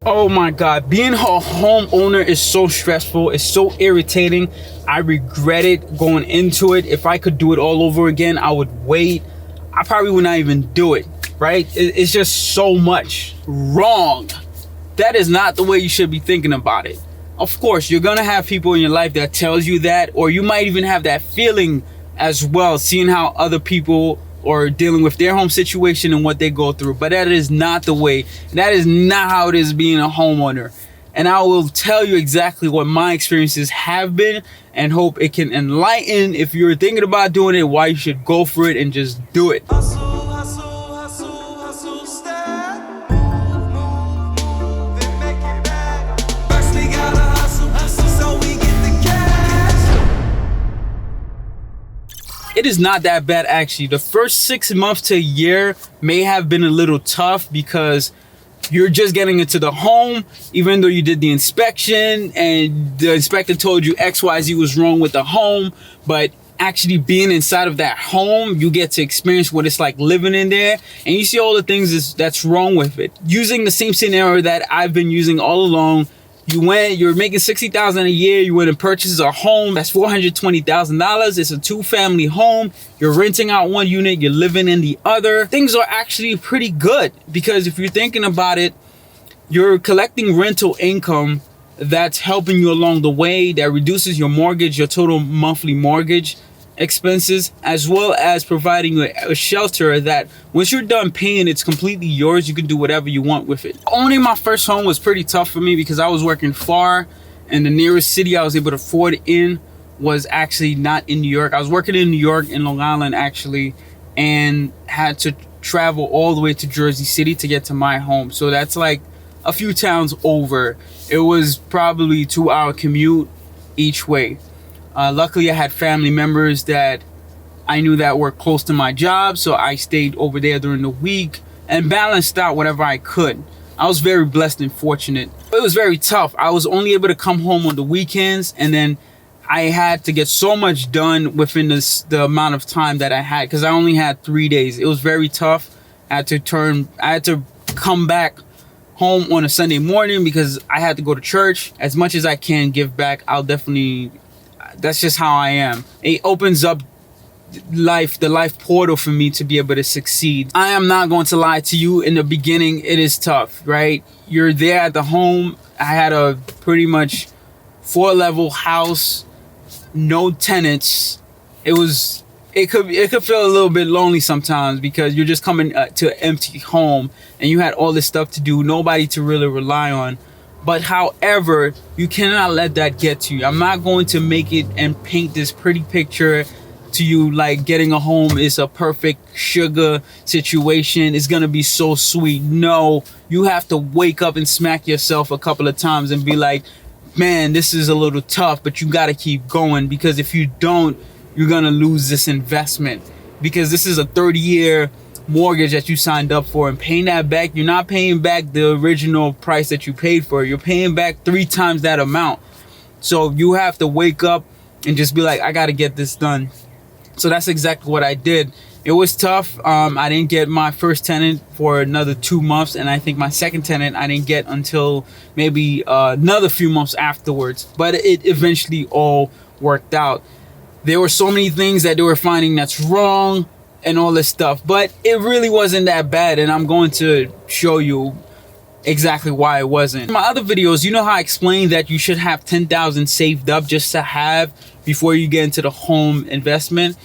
Oh my God, being a homeowner is so stressful. It's so irritating. I regret it going into it. If I could do it all over again, I would wait. I probably would not even do it, right? It's just so much wrong. That is not the way you should be thinking about it. Of course, you're gonna have people in your life that tells you that, or you might even have that feeling as well, seeing how other people or dealing with their home situation and what they go through. But that is not the way. That is not how it is being a homeowner. And I will tell you exactly what my experiences have been and hope it can enlighten, if you're thinking about doing it, why you should go for it and just do it. It is not that bad, actually. The first 6 months to a year may have been a little tough because you're just getting into the home, even though you did the inspection and the inspector told you XYZ was wrong with the home. But actually being inside of that home, you get to experience what it's like living in there, and you see all the things that's wrong with it. Using the same scenario that I've been using all along, you're making $60,000 a year, you went and purchased a home that's $420,000. It's a 2-family home. You're renting out one unit, you're living in the other. Things are actually pretty good because if you're thinking about it, you're collecting rental income that's helping you along the way, that reduces your mortgage, your total monthly mortgage expenses, as well as providing you a shelter that once you're done paying, it's completely yours. You can do whatever you want with it. Owning my first home was pretty tough for me because I was working far, and the nearest city I was able to afford it in was actually not in New York. I was working in New York, in Long Island actually, and had to travel all the way to Jersey City to get to my home. So that's like a few towns over. It was probably a 2-hour commute each way. Luckily, I had family members that I knew that were close to my job, so I stayed over there during the week and balanced out whatever I could. I was very blessed and fortunate. It was very tough. I was only able to come home on the weekends, and then I had to get so much done within the amount of time that I had because I only had 3 days. It was very tough. I had to come back home on a Sunday morning because I had to go to church. As much as I can give back, that's just how I am. It opens up the life portal for me to be able to succeed. I am not going to lie to you. In the beginning, it is tough, right? You're there at the home. I had a pretty much 4-level house, no tenants. It could feel a little bit lonely sometimes because you're just coming to an empty home and you had all this stuff to do, nobody to really rely on. But however, you cannot let that get to you. I'm not going to make it and paint this pretty picture to you like getting a home is a perfect sugar situation. It's going to be so sweet. No, you have to wake up and smack yourself a couple of times and be like, man, this is a little tough, but you got to keep going, because if you don't, you're going to lose this investment, because this is a 30-year mortgage that you signed up for, and paying that back, you're not paying back the original price that you paid for. You're paying back 3 times that amount. So you have to wake up and just be like, I got to get this done. So that's exactly what I did. It was tough. I didn't get my first tenant for another 2 months, and I think my second tenant I didn't get until maybe another few months afterwards. But it eventually all worked out. There were so many things that they were finding that's wrong and all this stuff, but it really wasn't that bad, and I'm going to show you exactly why it wasn't. In my other videos, you know how I explained that you should have $10,000 saved up just to have before you get into the home investment.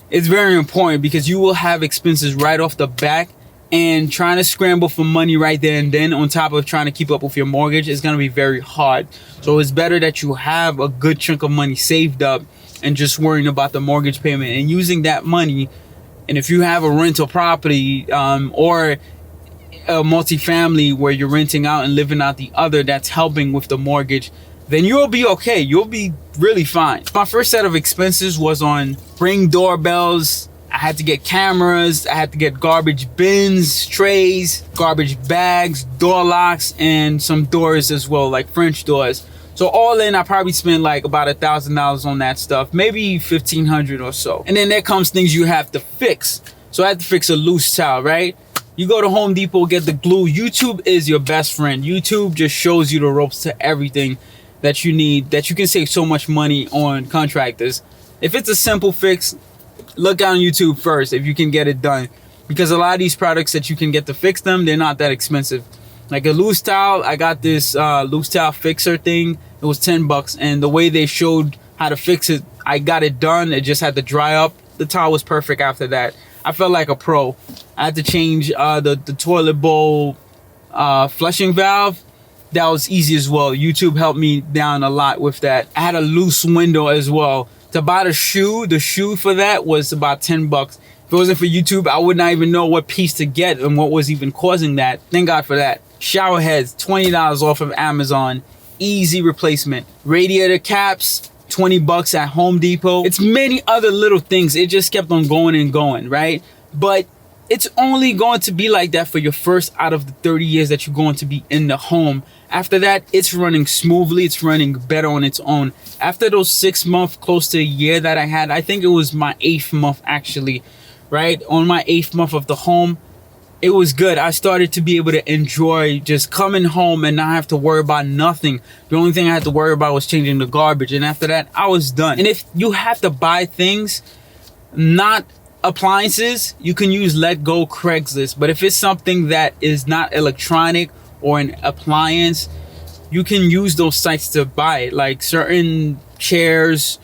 It's very important because you will have expenses right off the back, and trying to scramble for money right there and then on top of trying to keep up with your mortgage is going to be very hard. So it's better that you have a good chunk of money saved up and just worrying about the mortgage payment and using that money. And if you have a rental property or a multifamily where you're renting out and living out the other, that's helping with the mortgage, then you'll be okay. You'll be really fine. My first set of expenses was on Ring doorbells. I had to get cameras. I had to get garbage bins, trays, garbage bags, door locks, and some doors as well, like French doors. So all in, I probably spent like about $1,000 on that stuff, maybe $1,500 or so. And then there comes things you have to fix. So I had to fix a loose towel, right? You go to Home Depot, get the glue. YouTube is your best friend. YouTube just shows you the ropes to everything that you need, that you can save so much money on contractors. If it's a simple fix, look on YouTube first if you can get it done, because a lot of these products that you can get to fix them, they're not that expensive. Like a loose towel, I got this loose towel fixer thing. It was $10, and the way they showed how to fix it, I got it done. It just had to dry up. The towel was perfect after that. I felt like a pro. I had to change the toilet bowl flushing valve. That was easy as well. YouTube helped me down a lot with that. I had a loose window as well. To buy the shoe for that was about $10. If it wasn't for YouTube, I would not even know what piece to get and what was even causing that. Thank God for that. Shower heads, $20 off of Amazon. Easy replacement. Radiator caps, $20 at Home Depot. It's many other little things. It just kept on going and going, right? But it's only going to be like that for your first out of the 30 years that you're going to be in the home. After that, it's running smoothly. It's running better on its own. After those 6 months, close to a year that I had, I think it was my 8th month actually, right? On my 8th month of the home, it was good. I started to be able to enjoy just coming home and not have to worry about nothing. The only thing I had to worry about was changing the garbage. And after that, I was done. And if you have to buy things, not appliances, you can use Let Go Craigslist. But if it's something that is not electronic or an appliance, you can use those sites to buy it. Like certain chairs,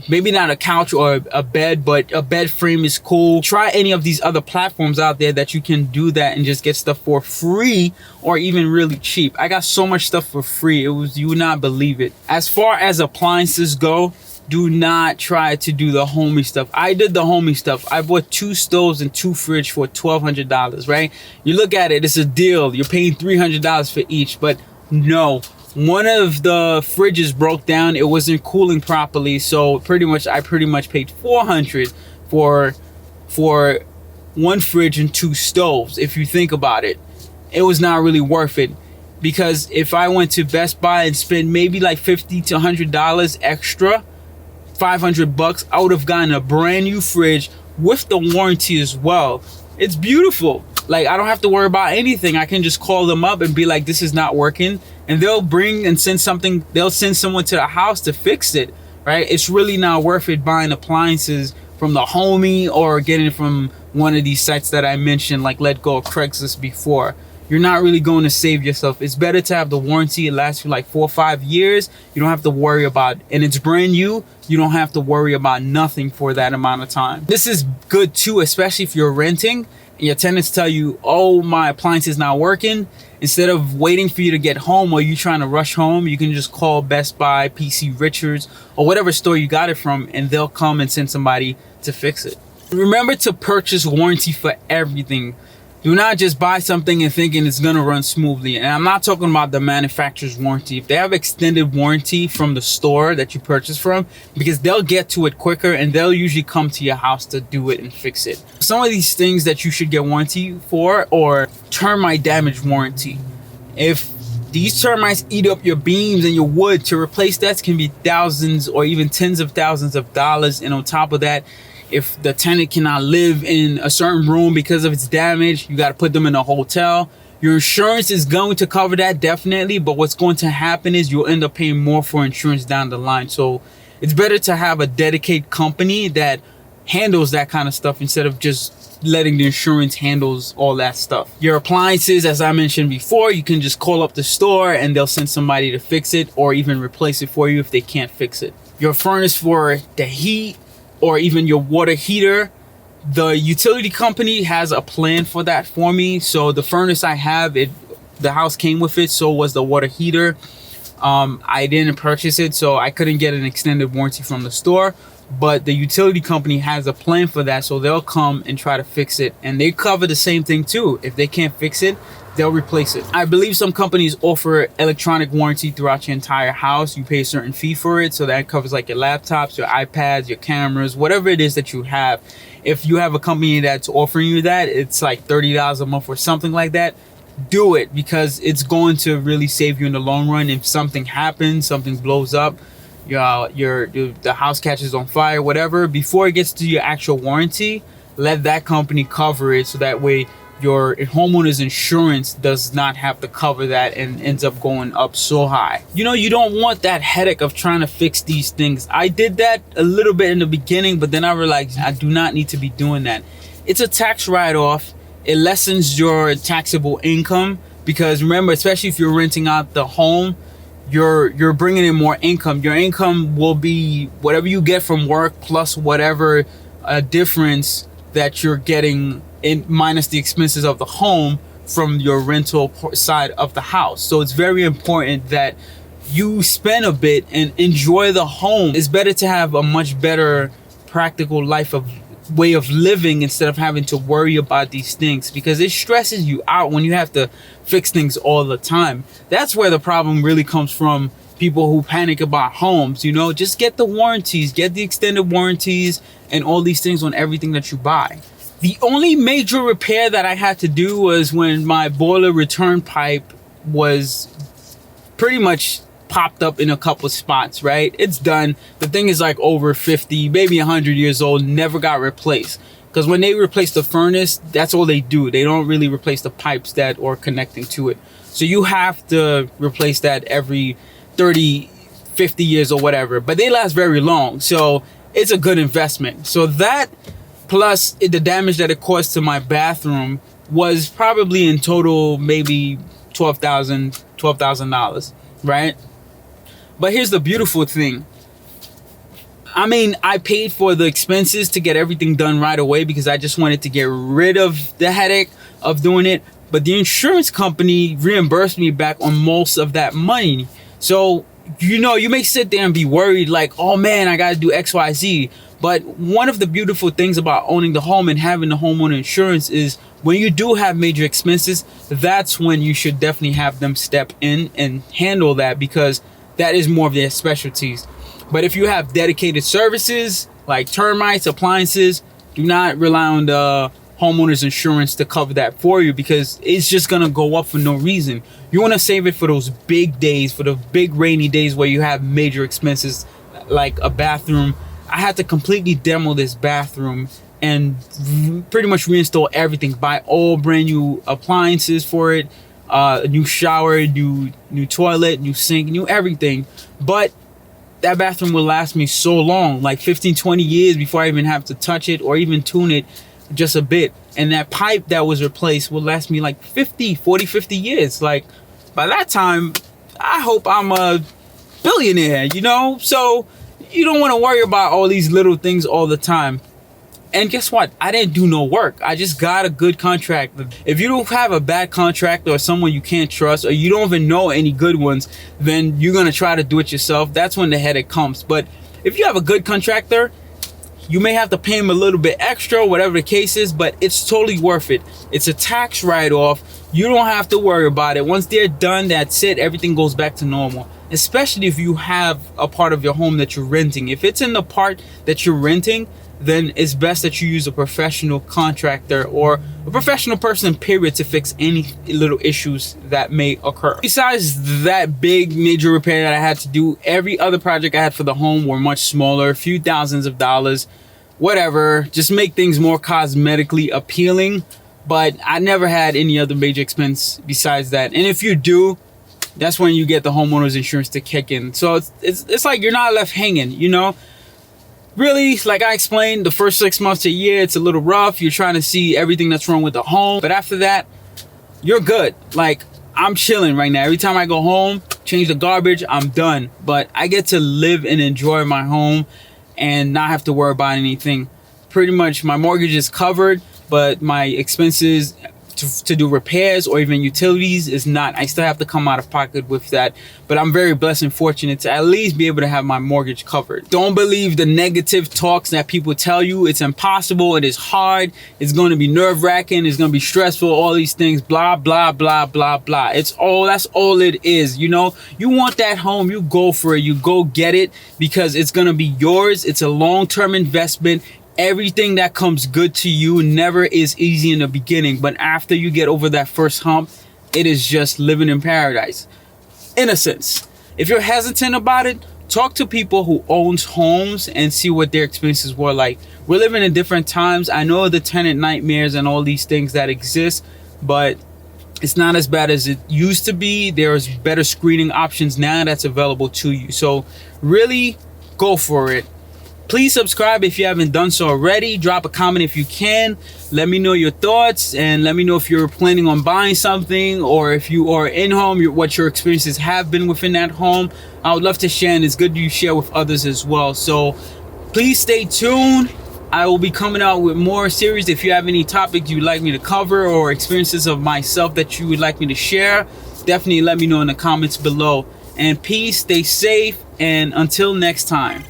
maybe not a couch or a bed, but a bed frame is cool. Try any of these other platforms out there that you can do that and just get stuff for free or even really cheap. I got so much stuff for free. You would not believe it. As far as appliances go, do not try to do the homey stuff. I did the homey stuff. I bought 2 stoves and 2 fridge for $1,200, right? You look at it, it's a deal. You're paying $300 for each, but no. One of the fridges broke down. It wasn't cooling properly, so I pretty much paid $400 for 1 fridge and 2 stoves. If you think about it, it was not really worth it, because if I went to Best Buy and spent maybe like $50 to $100 extra, $500, I would have gotten a brand new fridge with the warranty as well. It's beautiful. Like, I don't have to worry about anything. I can just call them up and be like, this is not working, and they'll bring and send something. They'll send someone to the house to fix it, right? It's really not worth it buying appliances from the homie or getting it from one of these sites that I mentioned, like Let Go or Craigslist before. You're not really going to save yourself. It's better to have the warranty. It lasts you like 4 or 5 years. You don't have to worry about it. And it's brand new. You don't have to worry about nothing for that amount of time. This is good too, especially if you're renting and your tenants tell you, oh, my appliance is not working. Instead of waiting for you to get home or you trying to rush home, you can just call Best Buy, PC Richards, or whatever store you got it from, and they'll come and send somebody to fix it. Remember to purchase warranty for everything. Do not just buy something and thinking it's gonna run smoothly. And I'm not talking about the manufacturer's warranty. If they have extended warranty from the store that you purchase from, because they'll get to it quicker and they'll usually come to your house to do it and fix it. Some of these things that you should get warranty for, or termite damage warranty. If these termites eat up your beams and your wood, to replace that can be thousands or even tens of thousands of dollars. And on top of that, if the tenant cannot live in a certain room because of its damage, you got to put them in a hotel. Your insurance is going to cover that, definitely, but what's going to happen is you'll end up paying more for insurance down the line. So it's better to have a dedicated company that handles that kind of stuff instead of just letting the insurance handles all that stuff. Your appliances, as I mentioned before, you can just call up the store and they'll send somebody to fix it or even replace it for you if they can't fix it. Your furnace for the heat, or even your water heater, the utility company has a plan for that for me. So the furnace I have, the house came with it, so was the water heater. I didn't purchase it, so I couldn't get an extended warranty from the store, but the utility company has a plan for that, so they'll come and try to fix it, and they cover the same thing too. If they can't fix it, they'll replace it. I believe some companies offer electronic warranty throughout your entire house. You pay a certain fee for it, so that covers like your laptops, your iPads, your cameras, whatever it is that you have. If you have a company that's offering you that, it's like $30 a month or something like that. Do it, because it's going to really save you in the long run. If something happens, something blows up, the house catches on fire, whatever, before it gets to your actual warranty, let that company cover it, so that way your homeowner's insurance does not have to cover that and ends up going up so high. You know, you don't want that headache of trying to fix these things. I did that a little bit in the beginning, but then I realized I do not need to be doing that. It's a tax write-off. It lessens your taxable income because remember, especially if you're renting out the home, you're bringing in more income. Your income will be whatever you get from work plus whatever difference that you're getting in minus the expenses of the home from your rental side of the house. So it's very important that you spend a bit and enjoy the home. It's better to have a much better practical way of living instead of having to worry about these things, because it stresses you out when you have to fix things all the time. That's where the problem really comes from. People who panic about homes, you know, just get the warranties, get the extended warranties and all these things on everything that you buy. The only major repair that I had to do was when my boiler return pipe was pretty much popped up in a couple spots, right? It's done. The thing is like over 50, maybe 100 years old, never got replaced. Because when they replace the furnace, that's all they do. They don't really replace the pipes that are connecting to it. So you have to replace that every 30, 50 years or whatever. But they last very long. So it's a good investment. So that plus the damage that it caused to my bathroom was probably in total maybe $12,000, right? But here's the beautiful thing. I mean, I paid for the expenses to get everything done right away because I just wanted to get rid of the headache of doing it. But the insurance company reimbursed me back on most of that money. So, you know, you may sit there and be worried like, oh man, I got to do X, Y, Z. But one of the beautiful things about owning the home and having the homeowner insurance is when you do have major expenses, that's when you should definitely have them step in and handle that, because that is more of their specialties. But if you have dedicated services like termites, appliances, do not rely on the homeowner's insurance to cover that for you, because it's just going to go up for no reason. You want to save it for those big days, for the big rainy days where you have major expenses like a bathroom. I had to completely demo this bathroom and pretty much reinstall everything, buy all brand new appliances for it, a new shower, new toilet, new sink, new everything. But that bathroom will last me so long, like 15, 20 years before I even have to touch it or even tune it just a bit. And that pipe that was replaced will last me like 50 years. Like by that time, I hope I'm a billionaire, you know? So you don't want to worry about all these little things all the time. And guess what? I didn't do no work. I just got a good contractor. If you don't have a bad contractor or someone you can't trust, or you don't even know any good ones, then you're going to try to do it yourself. That's when the headache comes. But if you have a good contractor, you may have to pay him a little bit extra, whatever the case is, but it's totally worth it. It's a tax write-off. You don't have to worry about it. Once they're done, that's it. Everything goes back to normal. Especially if you have a part of your home that you're renting. If it's in the part that you're renting, then it's best that you use a professional contractor or a professional person, period, to fix any little issues that may occur. Besides that big major repair that I had to do, every other project I had for the home were much smaller, a few thousands of dollars, whatever, just make things more cosmetically appealing. But I never had any other major expense besides that. And if you do, that's when you get the homeowner's insurance to kick in. So it's like you're not left hanging, you know? Really, like I explained, the first 6 months to a year, it's a little rough. You're trying to see everything that's wrong with the home. But after that, you're good. Like, I'm chilling right now. Every time I go home, change the garbage, I'm done. But I get to live and enjoy my home and not have to worry about anything. Pretty much my mortgage is covered, but my expenses to do repairs or even utilities is not. I still have to come out of pocket with that, but I'm very blessed and fortunate to at least be able to have my mortgage covered. Don't believe the negative talks that people tell you. It's impossible, it is hard, it's going to be nerve-wracking, it's going to be stressful, all these things, blah blah blah blah blah. That's all it is. You know, you want that home, you go for it, you go get it, because it's going to be yours. It's a long-term investment. Everything that comes good to you never is easy in the beginning, but after you get over that first hump, it is just living in paradise, in a sense. If you're hesitant about it, talk to people who owns homes and see what their experiences were like. We're living in different times. I know the tenant nightmares and all these things that exist, but it's not as bad as it used to be. There's better screening options now that's available to you. So really go for it. Please subscribe if you haven't done so already. Drop a comment if you can. Let me know your thoughts, and let me know if you're planning on buying something, or if you are in home, what your experiences have been within that home. I would love to share, and it's good you share with others as well. So please stay tuned. I will be coming out with more series. If you have any topics you'd like me to cover, or experiences of myself that you would like me to share, definitely let me know in the comments below. And peace, stay safe, and until next time.